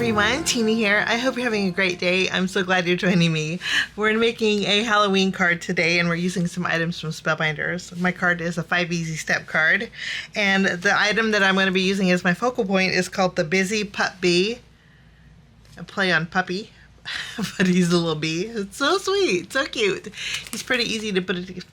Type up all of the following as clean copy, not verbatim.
everyone, Teeny here. I hope you're having a great day. I'm so glad you're joining me. We're making a Halloween card today and we're using some items from Spellbinders. My card is a 5 easy step card, and the item that I'm going to be using as my focal point is called the Buzzy Pup-Bee. A play on puppy, but he's a little bee. It's so sweet, so cute. He's pretty easy to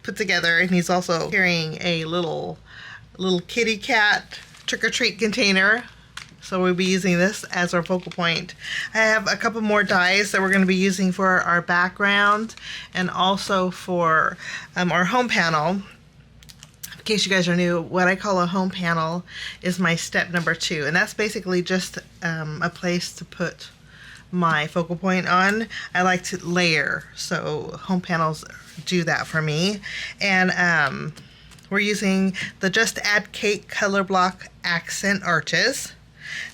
put together, and he's also carrying a little kitty cat trick-or-treat container. So we'll be using this as our focal point. I have a couple more dies that we're going to be using for our background and also for our home panel. In case you guys are new, what I call a home panel is my step number 2, and that's basically just a place to put my focal point on. I like to layer, so home panels do that for me. And we're using the Just Add Cake color block accent arches.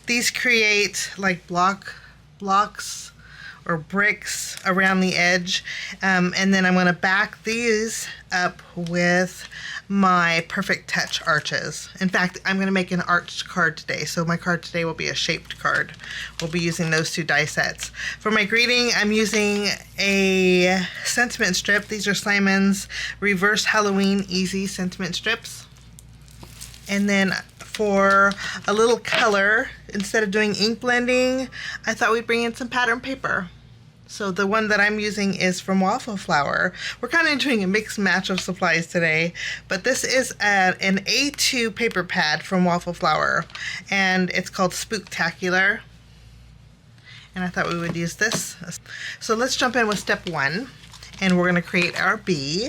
These create like blocks or bricks around the edge, and then I'm going to back these up with my Perfect Touch arches. In fact, I'm going to make an arched card today, so my card today will be a shaped card. We'll be using those 2 die sets. For my greeting, I'm using a sentiment strip. These are Simon's Reverse Halloween Easy sentiment strips. And then for a little color, instead of doing ink blending, I thought we'd bring in some pattern paper. So the one that I'm using is from Waffle Flower. We're kind of doing a mixed match of supplies today, but this is an A2 paper pad from Waffle Flower, and it's called Spooktacular. And I thought we would use this. So let's jump in with step 1, and we're going to create our bee.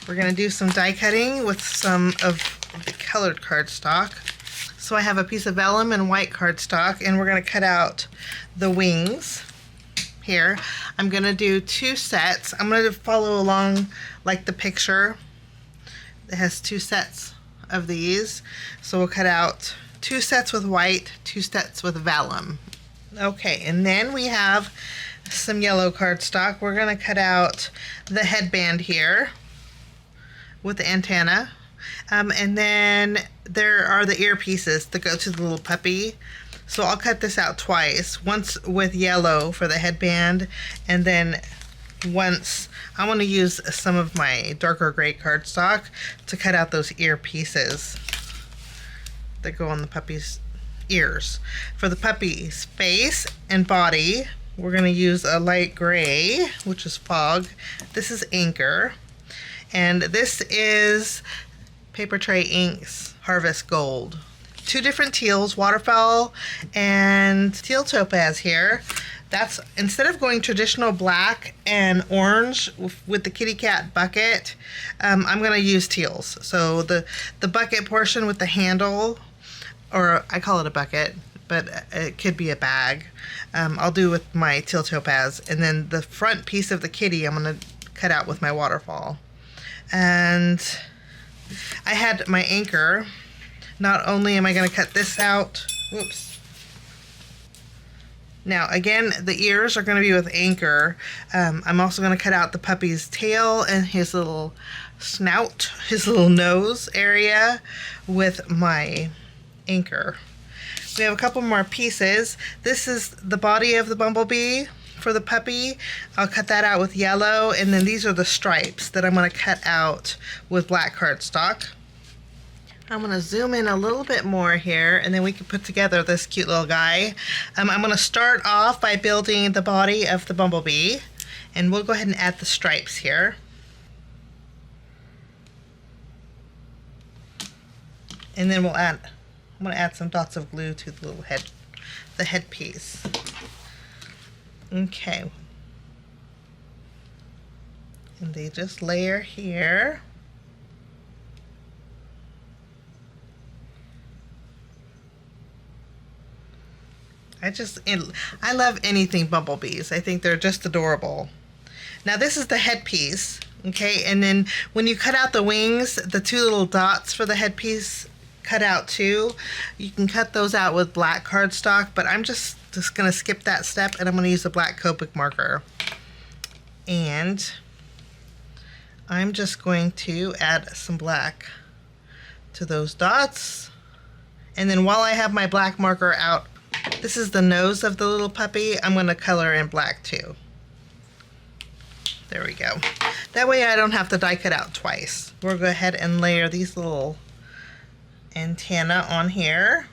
We're going to do some die cutting with some of the colored cardstock. So I have a piece of vellum and white cardstock, and we're going to cut out the wings here. I'm going to do 2 sets. I'm going to follow along like the picture. It has 2 sets of these. So we'll cut out 2 sets with white, 2 sets with vellum. Okay, and then we have some yellow cardstock. We're going to cut out the headband here with the antenna. And then there are the earpieces that go to the little puppy. So I'll cut this out twice. Once with yellow for the headband, and then once I want to use some of my darker gray cardstock to cut out those earpieces that go on the puppy's ears. For the puppy's face and body, we're going to use a light gray, which is Fog. This is Anchor. And this is Paper Tray Inks Harvest Gold. 2 different teals, Waterfowl and Teal Topaz here. That's, instead of going traditional black and orange with the kitty cat bucket, I'm going to use teals. So the bucket portion with the handle, or I call it a bucket, but it could be a bag, I'll do with my Teal Topaz. And then the front piece of the kitty I'm going to cut out with my Waterfall. And I had my anchor. Not only am I going to cut this out, whoops. Now again, the ears are going to be with Anchor. I'm also going to cut out the puppy's tail and his little snout, his little nose area with my Anchor. We have a couple more pieces. This is the body of the bumblebee for the puppy. I'll cut that out with yellow, and then these are the stripes that I'm going to cut out with black cardstock. I'm going to zoom in a little bit more here, and then we can put together this cute little guy. I'm going to start off by building the body of the bumblebee, and we'll go ahead and add the stripes here. And then I'm going to add some dots of glue to the little headpiece. Okay. And they just layer here. I love anything bumblebees. I think they're just adorable. Now this is the headpiece, okay? And then when you cut out the wings, the 2 little dots for the headpiece cut out too. You can cut those out with black cardstock, but I'm just going to skip that step, and I'm going to use a black Copic marker. And I'm just going to add some black to those dots. And then while I have my black marker out, This is the nose of the little puppy. I'm going to color in black too. There we go. That way I don't have to die cut out twice. We'll go ahead and layer these little antenna on here.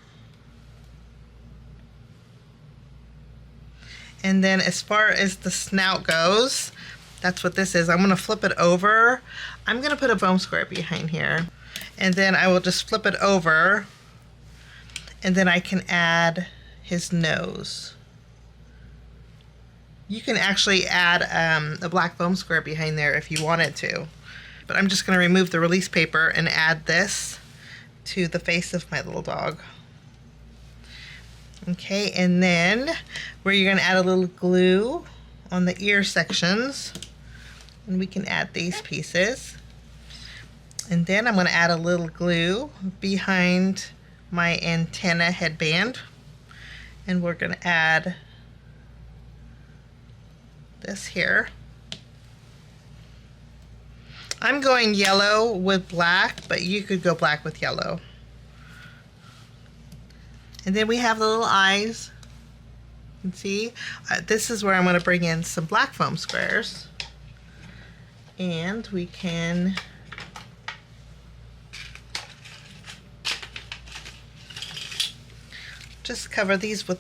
And then as far as the snout goes, that's what this is. I'm going to flip it over. I'm going to put a foam square behind here. And then I will just flip it over. And then I can add his nose. You can actually add a black foam square behind there if you wanted to. But I'm just going to remove the release paper and add this to the face of my little dog. Okay, and then where you're going to add a little glue on the ear sections. And we can add these pieces. And then I'm going to add a little glue behind my antenna headband. And we're going to add this here. I'm going yellow with black, but you could go black with yellow. And then we have the little eyes. You can see, this is where I'm going to bring in some black foam squares. And we can just cover these with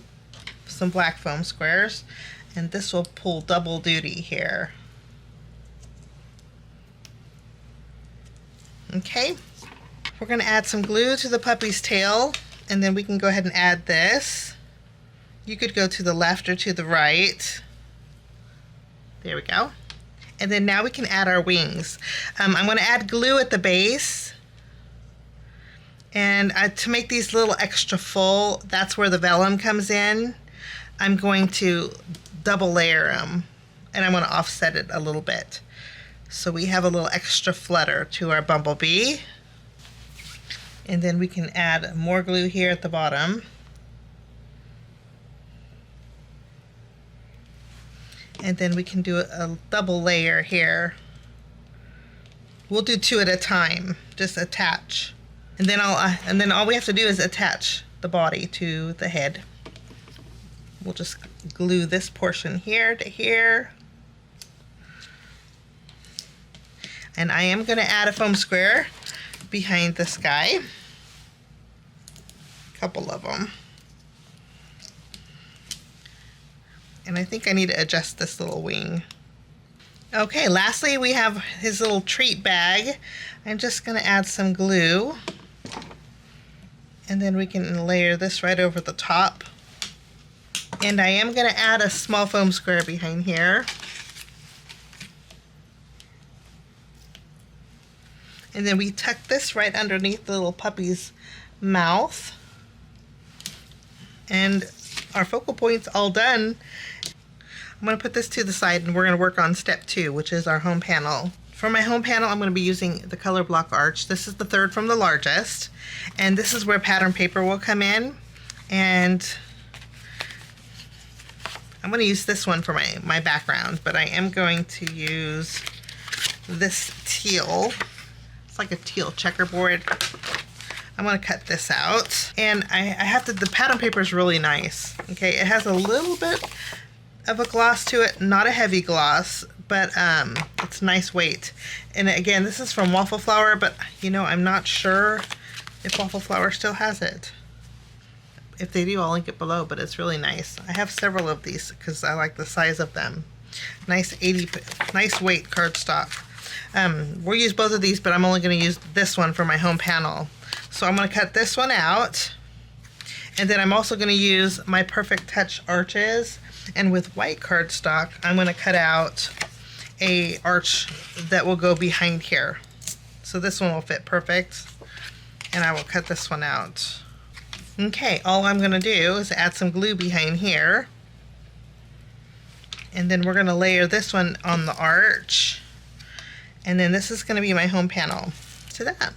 some black foam squares. And this will pull double duty here. Okay, we're going to add some glue to the puppy's tail. And then we can go ahead and add this. You could go to the left or to the right. There we go. And then now we can add our wings. I'm going to add glue at the base. And to make these little extra full, that's where the vellum comes in. I'm going to double layer them. And I'm going to offset it a little bit. So we have a little extra flutter to our bumblebee. And then we can add more glue here at the bottom. And then we can do a double layer here. We'll do 2 at a time, just attach. And then all we have to do is attach the body to the head. We'll just glue this portion here to here. And I am going to add a foam square behind this guy. A couple of them. And I think I need to adjust this little wing. Okay, lastly we have his little treat bag. I'm just going to add some glue. And then we can layer this right over the top. And I am going to add a small foam square behind here. And then we tuck this right underneath the little puppy's mouth. And our focal point's all done. I'm going to put this to the side and we're going to work on step 2, which is our home panel. For my home panel, I'm going to be using the color block arch. This is the third from the largest. And this is where pattern paper will come in. And I'm going to use this one for my background, but I am going to use this teal. It's like a teal checkerboard. I'm going to cut this out. And I have to, the pattern paper is really nice. Okay, it has a little bit of a gloss to it, not a heavy gloss, but it's nice weight. And again, this is from Waffle Flower, but you know, I'm not sure if Waffle Flower still has it. If they do, I'll link it below, but it's really nice. I have several of these because I like the size of them. Nice weight cardstock. We'll use both of these, but I'm only going to use this one for my home panel. So I'm going to cut this one out. And then I'm also going to use my Perfect Touch arches. And with white cardstock, I'm going to cut out a arch that will go behind here. So this one will fit perfect. And I will cut this one out. Okay, all I'm going to do is add some glue behind here. And then we're going to layer this one on the arch. And then this is going to be my home panel to that.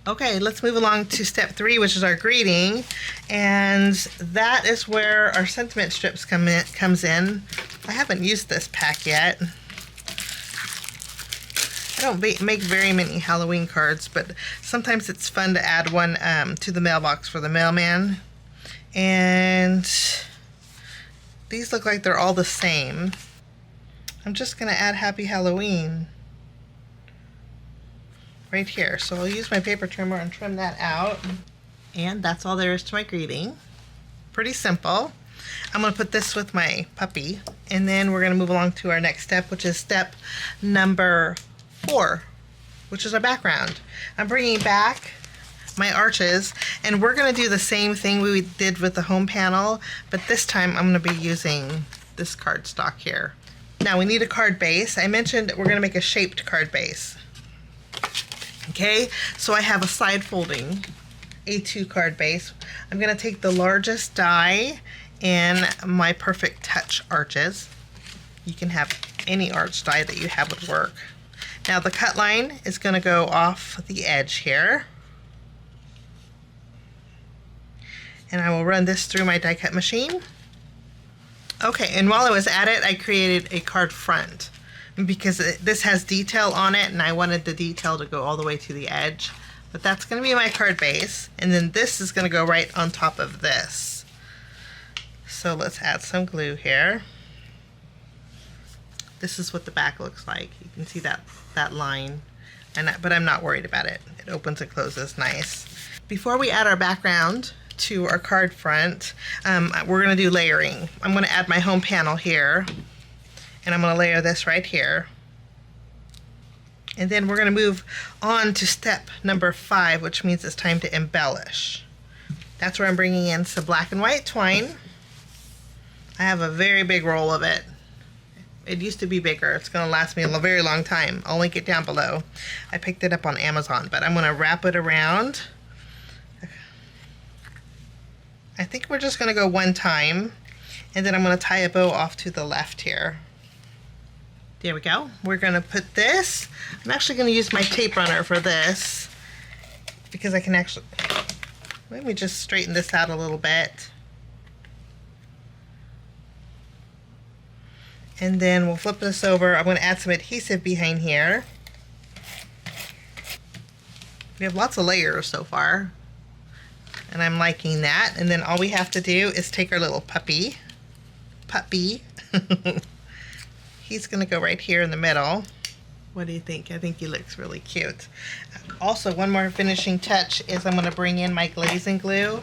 Okay, let's move along to step 3, which is our greeting. And that is where our sentiment strips comes in. I haven't used this pack yet. I don't make very many Halloween cards, but sometimes it's fun to add one to the mailbox for the mailman. And these look like they're all the same. I'm just going to add Happy Halloween right here. So I'll use my paper trimmer and trim that out. And that's all there is to my greeting. Pretty simple. I'm going to put this with my puppy, and then we're going to move along to our next step, which is step number 4, which is our background. I'm bringing back my arches, and we're going to do the same thing we did with the home panel, but this time I'm going to be using this cardstock here. Now we need a card base. I mentioned we're going to make a shaped card base. Okay, so I have a side folding A2 card base. I'm going to take the largest die in my Perfect Touch arches. You can have any arch die that you have would work. Now the cut line is going to go off the edge here. And I will run this through my die cut machine. Okay, and while I was at it, I created a card front because this has detail on it and I wanted the detail to go all the way to the edge. But that's going to be my card base, and then this is going to go right on top of this. So let's add some glue here. This is what the back looks like. You can see that line, but I'm not worried about it. It opens and closes nice. Before we add our background to our card front, we're going to do layering. I'm going to add my home panel here, and I'm going to layer this right here. And then we're going to move on to step number 5, which means it's time to embellish. That's where I'm bringing in some black and white twine. I have a very big roll of it. It used to be bigger. It's going to last me a very long time. I'll link it down below. I picked it up on Amazon, but I'm going to wrap it around. I think we're just going to go one time, and then I'm going to tie a bow off to the left here. There we go. We're going to put this. I'm actually going to use my tape runner for this because I can actually, let me just straighten this out a little bit. And then we'll flip this over. I'm going to add some adhesive behind here. We have lots of layers so far, and I'm liking that. And then all we have to do is take our little puppy. He's going to go right here in the middle. What do you think? I think he looks really cute. Also, one more finishing touch is I'm going to bring in my glazing glue.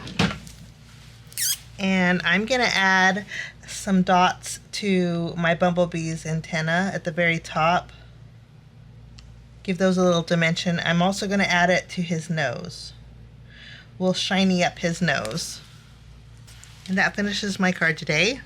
And I'm going to add some dots to my bumblebee's antenna at the very top. Give those a little dimension. I'm also going to add it to his nose. We'll shiny up his nose. And that finishes my card today.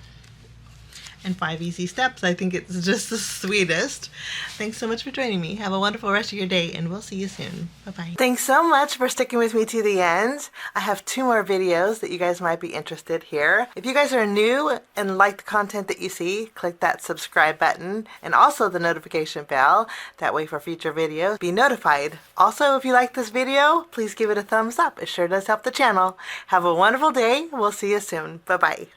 And 5 easy steps. I think it's just the sweetest. Thanks so much for joining me. Have a wonderful rest of your day, and we'll see you soon. Bye-bye. Thanks so much for sticking with me to the end. I have 2 more videos that you guys might be interested here. If you guys are new and like the content that you see, click that subscribe button and also the notification bell. That way for future videos, be notified. Also, if you like this video, please give it a thumbs up. It sure does help the channel. Have a wonderful day. We'll see you soon. Bye-bye.